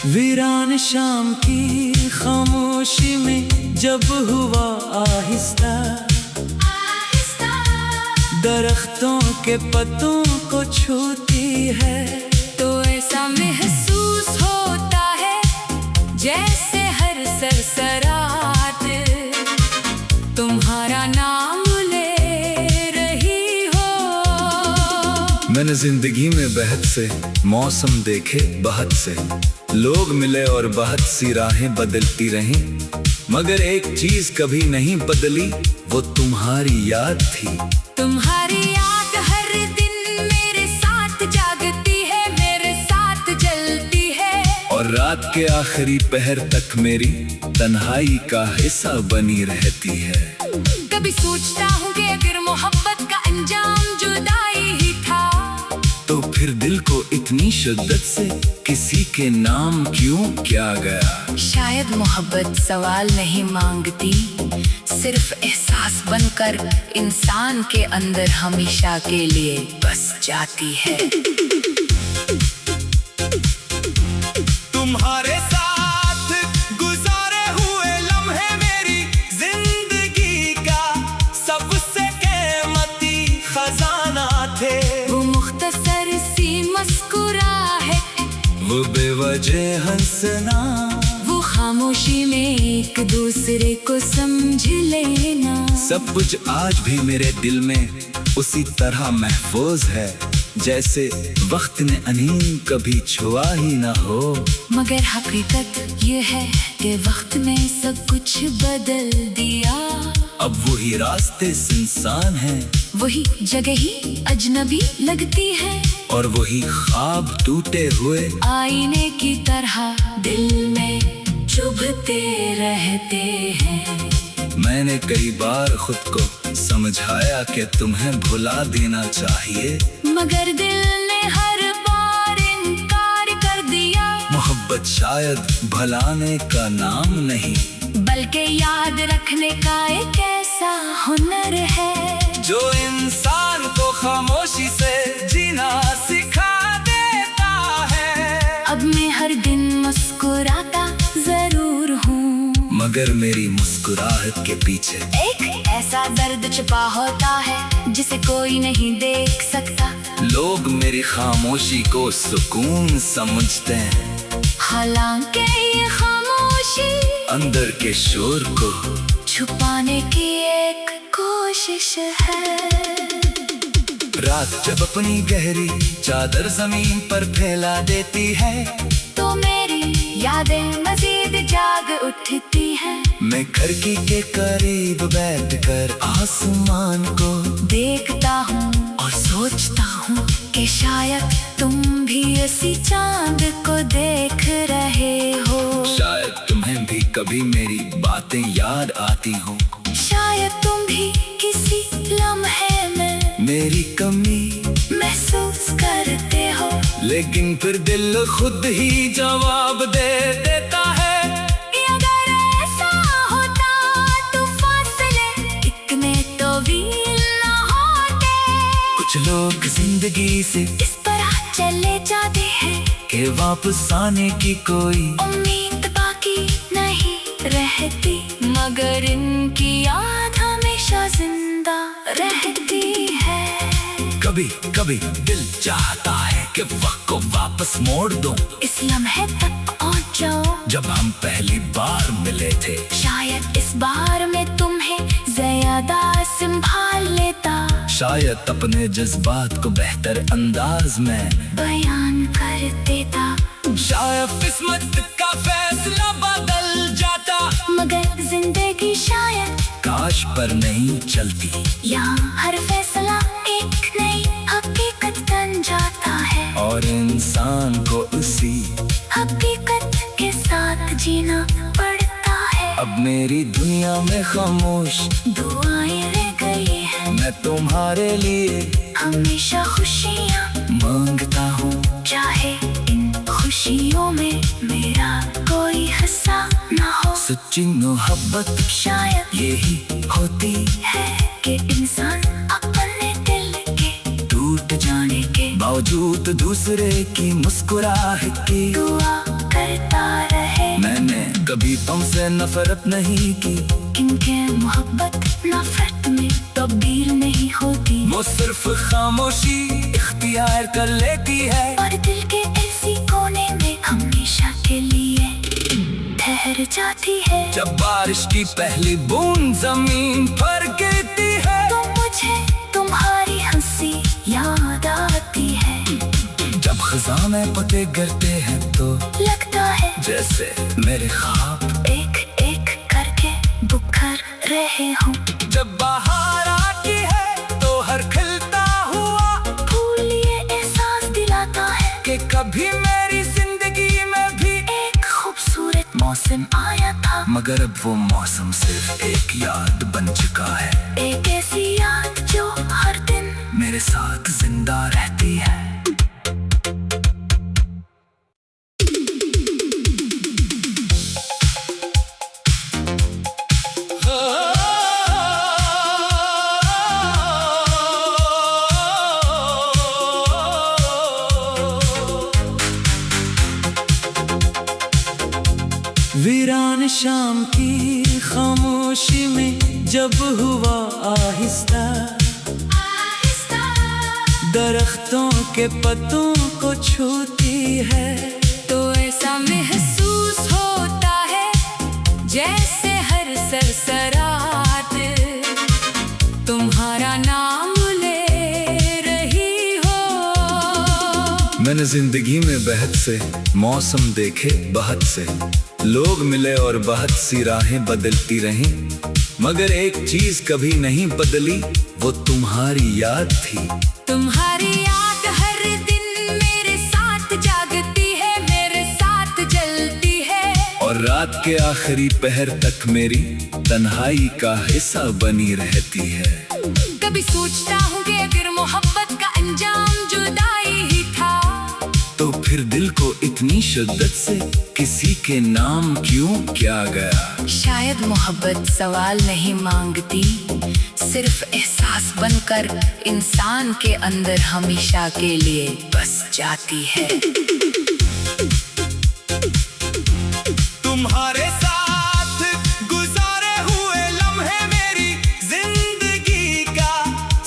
वीरान शाम की खामोशी में जब हुआ आहिस्ता, दरख्तों के पत्तों को छूती है, तो ऐसा महसूस होता है जैसे हर सरसरात तुम्हारा नाम ले रही हो। मैंने जिंदगी में बहुत से मौसम देखे, बहुत से लोग मिले और बहुत सी राहें बदलती रहीं, मगर एक चीज कभी नहीं बदली, वो तुम्हारी याद थी। तुम्हारी याद हर दिन मेरे साथ जागती है, मेरे साथ जलती है, और रात के आखिरी पहर तक मेरी तन्हाई का हिस्सा बनी रहती है। कभी सोचता हूँ कि अगर मोहब्बत का अंजाम जुदाई ही था, तो फिर दिल को इतनी शिद्दत से किसी के नाम क्यों किया गया। शायद मोहब्बत सवाल नहीं मांगती, सिर्फ एहसास बनकर इंसान के अंदर हमेशा के लिए बस जाती है। तुम्हारे साथ गुजारे हुए लम्हे मेरी जिंदगी का सबसे कीमती खजाना थे। वो मुख्तसर सी मुस्कुराहट, वो बेवजह हंसना, वो खामोशी में एक दूसरे को समझ लेना, सब कुछ आज भी मेरे दिल में उसी तरह महफूज है, जैसे वक्त ने अनीम कभी छुआ ही ना हो। मगर हकीकत ये है कि वक्त ने सब कुछ बदल दिया। अब वही रास्ते सुनसान हैं, वही जगह ही अजनबी लगती है, और वही ख्वाब टूटे हुए आईने की तरह दिल में चुभते रहते हैं। मैंने कई बार खुद को समझाया कि तुम्हें भुला देना चाहिए, मगर दिल ने हर बार इनकार कर दिया। मोहब्बत शायद भुलाने का नाम नहीं, बल्कि याद रखने का एक ऐसा हुनर है, जो इंसान को खामोशी से जीना सिखा देता है। अब मैं हर दिन मुस्कुराता जरूर हूँ, मगर मेरी मुस्कुराहट के पीछे एक ऐसा दर्द छुपा होता है जिसे कोई नहीं देख सकता। लोग मेरी खामोशी को सुकून समझते हैं, हालांकि ये खामोशी अंदर के शोर को छुपाने की एक कोशिश है। रात जब अपनी गहरी चादर जमीन पर फैला देती है, तो मेरी यादें मजीद जाग उठती हैं। मैं खिड़की के करीब बैठकर आसमान को देखता हूँ और सोचता हूँ कि शायद तुम भी इसी चांद को देख रहे हो। शायद तुम्हें भी कभी मेरी बातें याद आती हो, शायद तुम भी किसी लम्हे में मेरी कमी महसूस करते हो, लेकिन फिर दिल खुद ही जवाब दे देता है। अगर ऐसा होता तो फासले इतने तवील न होते। कुछ लोग जिंदगी से इस तरह चले जाते हैं कि वापस आने की कोई उम्मीद बाकी नहीं रहती, मगर इनकी याद हमेशा जिंदा रहती है। कभी कभी दिल चाहता है कि वक्त को वापस मोड़ दूं, इस लम्हे तक पहुंच जाओ जब हम पहली बार मिले थे। शायद इस बार में तुम्हें ज्यादा संभाल लेता, शायद अपने जज्बात को बेहतर अंदाज में बयान कर देता, शायद किस्मत का फैसला बदल जाता, मगर जिंदगी शायद काश पर नहीं चलती। यहाँ हर फैसला एक नई हकीकत बन जाता है, और इंसान को उसी हकीकत के साथ जीना पड़ता है। अब मेरी दुनिया में खामोश दुआएं रह गई हैं, मैं तुम्हारे लिए हमेशा खुशियाँ मांगता हूँ, चाहे इन खुशियों में मेरा कोई हिस्सा ना हो। सच्ची मोहब्बत शायद यही होती है कि इंसान अपने दिल के टूट जाने के बावजूद दूसरे की मुस्कुराहट की दुआ करता कभी तुमसे नफरत नहीं की, क्योंकि मोहब्बत नफरत में तब्दील नहीं होती। वो सिर्फ खामोशी इख्तियार कर लेती है, और दिल के ऐसी कोने में हमेशा के लिए ठहर जाती है। जब बारिश की पहली बूंद जमीन पर गिरती है, तो मुझे तुम्हारी हंसी याद आती है। जब खज़ां में पत्ते गिरते हैं तो लगता है जैसे मेरे ख्वाब एक एक करके बुखर रहे हूँ। जब बाहर आती है तो हर खिलता हुआ फूल ये एहसास दिलाता है कि कभी मेरी जिंदगी में भी एक खूबसूरत मौसम आया था। मगर अब वो मौसम सिर्फ एक याद बन चुका है, एक ऐसी याद जो हर दिन मेरे साथ जिंदा रहती है। वीरान शाम की खामोशी में जब हुआ आहिस्ता, दरख्तों के पत्तों को छूती है, तो ऐसा महसूस होता है जैसे हर सरसराहट तुम्हारा नाम ले रही हो। मैंने जिंदगी में बहुत से मौसम देखे, बहुत से लोग मिले और बहुत सी राहें बदलती रहीं, मगर एक चीज कभी नहीं बदली, वो तुम्हारी याद थी। तुम्हारी याद हर दिन मेरे साथ जागती है, मेरे साथ जलती है, और रात के आखिरी पहर तक मेरी तन्हाई का हिस्सा बनी रहती है। कभी सोचता हूँ कि अगर मोहब्बत का अंजाम जुदाई ही था, तो फिर दिल को इतनी शिद्दत से किसी के नाम क्यों किया गया। शायद मोहब्बत सवाल नहीं मांगती, सिर्फ एहसास बनकर इंसान के अंदर हमेशा के लिए बस जाती है। तुम्हारे साथ गुजारे हुए लम्हे मेरी जिंदगी का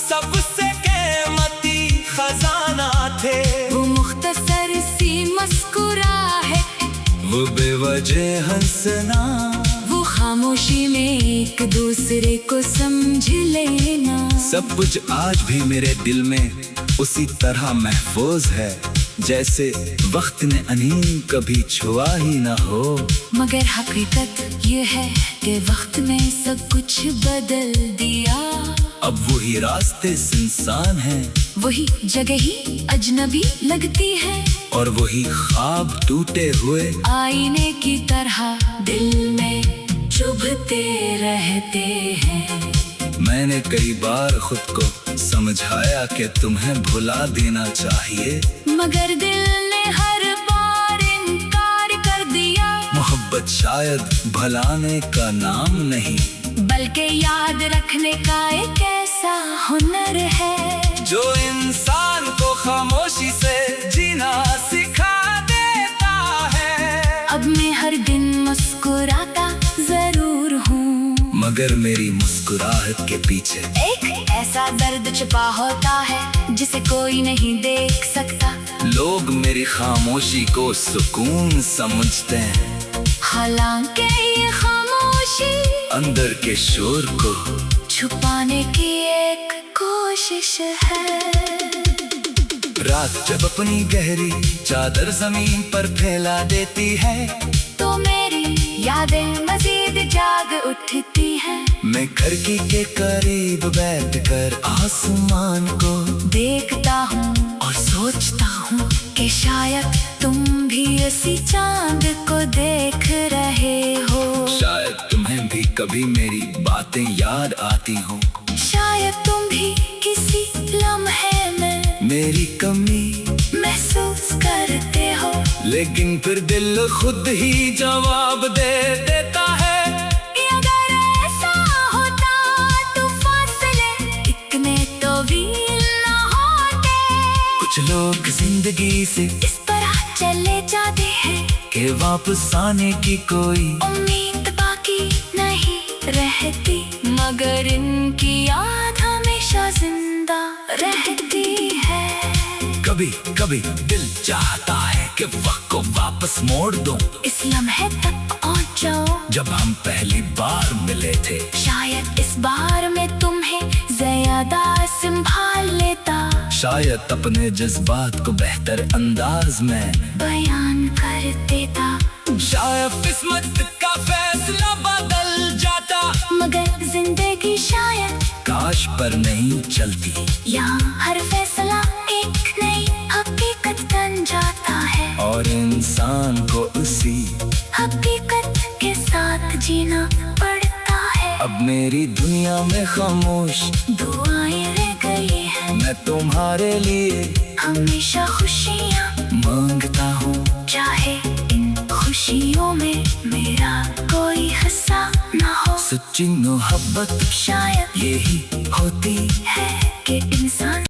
सबसे कीमती खजाना थे। वो मुख्तसर सी मुस्कुराहट, वो बेवजह हंसना, वो खामोशी में एक दूसरे को समझ लेना, सब कुछ आज भी मेरे दिल में उसी तरह महफूज है, जैसे वक्त ने अनीन कभी छुआ ही ना हो। मगर हकीकत ये है कि वक्त ने सब कुछ बदल दिया। अब वही रास्ते सुनसान हैं, वही जगह ही अजनबी लगती है, और वही ख्वाब टूटे हुए आईने की तरह दिल में चुभते रहते हैं। मैंने कई बार खुद को समझाया कि तुम्हें भुला देना चाहिए, मगर दिल ने हर बार इनकार कर दिया। मोहब्बत शायद भुलाने का नाम नहीं, बल्कि याद रखने का एक ऐसा हुनर है, जो इंसान को खामोशी से जीना सिखा देता है। अब मैं हर दिन मुस्कुराता जरूर हूँ, मगर मेरी मुस्कुराहट के पीछे एक ऐसा दर्द छुपा होता है जिसे कोई नहीं देख सकता। लोग मेरी खामोशी को सुकून समझते हैं, हालांकि ये खामोशी अंदर के शोर को छुपाने की एक कोशिश है। रात जब अपनी गहरी चादर जमीन पर फैला देती है, तो मेरी यादें मजीद जाग उठती हैं। मैं खिड़की के करीब बैठकर आसमान को देखता हूँ और सोचता हूँ कि शायद तुम भी इसी चांद को देख रहे हो। शायद तुम्हें भी कभी मेरी बातें याद आती हो, शायद तुम भी किसी लम्हे में मेरी कमी महसूस करते हो। लेकिन फिर दिल खुद ही जवाब दे देता है, अगर ऐसा होता तो फासले इतने तवील न होते। कुछ लोग जिंदगी से इस तरह चले जाते हैं कि वापस आने की कोई उम्मीद बाकी नहीं रहती, मगर इनकी याद हमेशा जिंदा रहती है। कभी कभी दिल चाहता है कि वक्त को वापस मोड़ दूं, इस लम्हे तक पहुंच जाओ जब हम पहली बार मिले थे। शायद इस बार मैं तुम्हें ज्यादा संभाल लेता, शायद अपने जज्बात को बेहतर अंदाज में बयान कर देता, शायद किस्मत का फैसला बदल जाता, मगर जिंदगी शायद काश पर नहीं चलती। यहाँ हर फैसला एक नई हकीकत बन जाता है, और इंसान को उसी हकीकत के साथ जीना पड़ता है। अब मेरी दुनिया में खामोश दुआएं रह गई हैं, मैं तुम्हारे लिए हमेशा खुशियाँ मांगता हूँ, चाहे इन खुशियों में मेरा कोई हिस्सा ना हो। सच्ची मोहब्बत शायद यही होती है कि इंसान